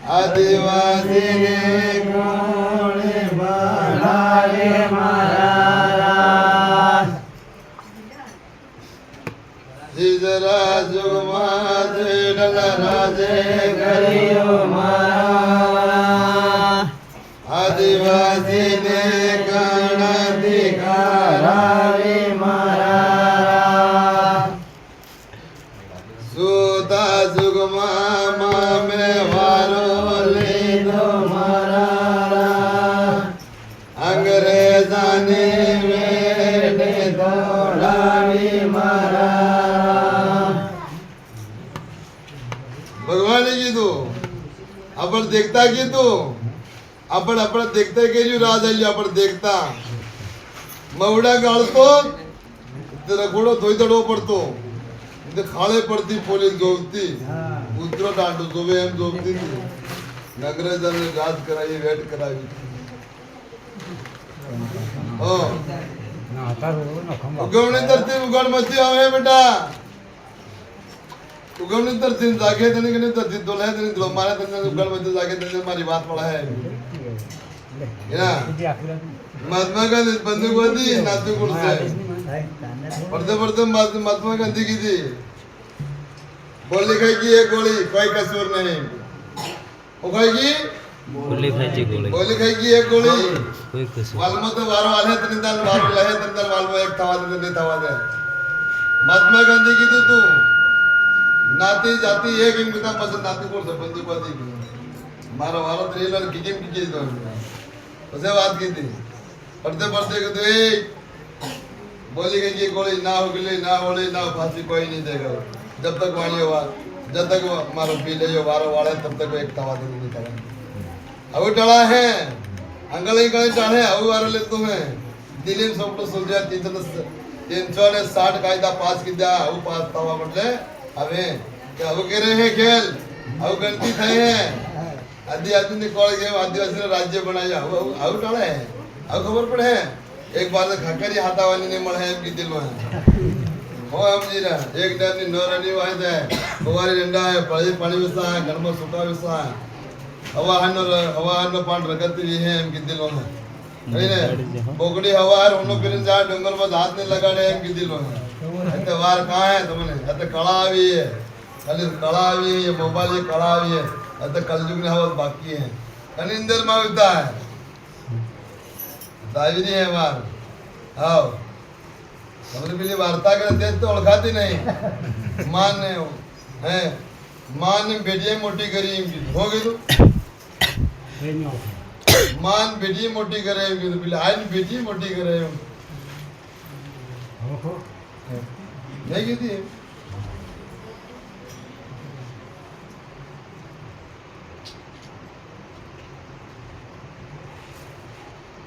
આદિવાસી ને કોણે બનાવે મારા જીજરા જુગમાં જેડલ રાજે કર્યો મારા આદિવાસી ને ગણતી કરાવી મારા સુતા જુગમાં મામે વારો લીધો મારા અંગ્રેજાની વેટે દોડાવી મારા ભગવાને કીધું આપણે દેખતા કીધું આપણે દેખતા કેજો રાજ આલ્યો આપણે દેખતા મવડા ગાળતો તે રગોડો ધોઈ દડવો પડતો તે ખાળે પડતી પોલીસ જોવતી ઉતરો દાંડો જોવે એમ જોવતી હતી નગરજનને રાજ કરાવી વેટ કરાવી ઉગમણી તરતી ઉગણ મસ્તી આવે બેટા ઉગમણી તરતી જાગે તને કે તરતી દોલે તને દો મારે તને ઉગણ મસ્તી જાગે તને મારી વાત પડા હે महात्मा गांधी बंदूक बंदी नातू कुर्से पढ़ते पढ़ते महात्मा गांधी की थी गोली खाई की एक गोली कोई कसूर नहीं वो खाएगी गोली खाई की एक गोली कोई कसूर वालमो तो वारो वाले तनिदाल वारो लहे तनिदाल वालमो एक थवा दे महात्मा गांधी की तू नाती जाती एक इनका पसंद नाती कुर्से बंदूक बंदी मारो वारो त्रिलर किकिम की तो उसे बात की थी पढ़ते पढ़ते कहते बोली गई कि गोली ना होली ना फांसी कोई नहीं देगा जब तक वाणी हुआ जब तक मारो पी ले जो वारो वाले तब तक एक तवा दे नहीं करेंगे अब टला है अंगल ही कहीं टाढ़े अब वारो ले तुम्हें दिलीप सोपटो सुलझा 360 कायदा पास की दिया अब पास तवा बदले हमें क्या अब कह रहे हैं खेल अब गलती थे हैं आदिवासी ने कॉल गए आदिवासी ने राज्य बनाया अब टला है अब खबर पड़े एक बार खकरी हाथावानी ने મળે એમ કીધેલું હો સમજી રહ્યા એક ડાની નોરાની વાય છે ફવારી રંડા હે પાણી વિસા ઘરમાં સુકા વિસા હવાનો પાણ રગતી હે એમ કીધેલું હે ને બોગડી હવાર ઓનો પીને જા ડંગર માં હાથ ને લગાડે એમ કીધેલું હે એટલે વાર કાં હે તમને એટલે કળા આવી હે ખાલી કળા આવી હે મોબાઈલ એ કળા આવી હે એટલે કલયુગ ને હવા બાકી હે અને અંદર માં ઉતા હે दाविनी है मार आओ हमने पहले वार्ता करते तो ओळखाती नहीं मान है मान बेटी मोटी करी हो गई तो मान बेटी मोटी करे तो पहले आज बेटी मोटी करे नहीं की थी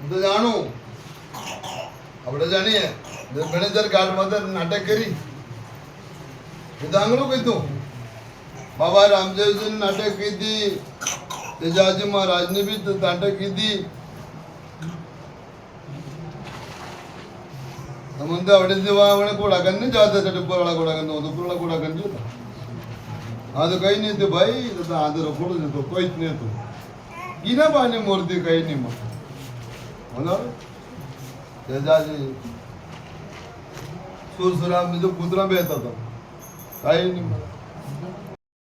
तो जानो આપણે જાણીએ ગણેશર ઘાટ માં નાટક કરી વિધાંગણું કીધું બાબા રામદેવજી નાટક કીધી તેજાજી મહારાજ ને બી નાટક કીધી તમને આવડે જેવા આપણે ઘોડાગન ને જાતે ટપ્પર વાળા ઘોડાગન નો ઉપર વાળા ઘોડાગન જો હા તો કઈ નહીં તો ભાઈ તો આ તો રખોડો જ તો કોઈ જ નહીં તો ગીના પાને મૂર્તિ કઈ નહીં માં बोलो तेजाजी सुरसुराम में जो कुतरा बेहता था कहीं नहीं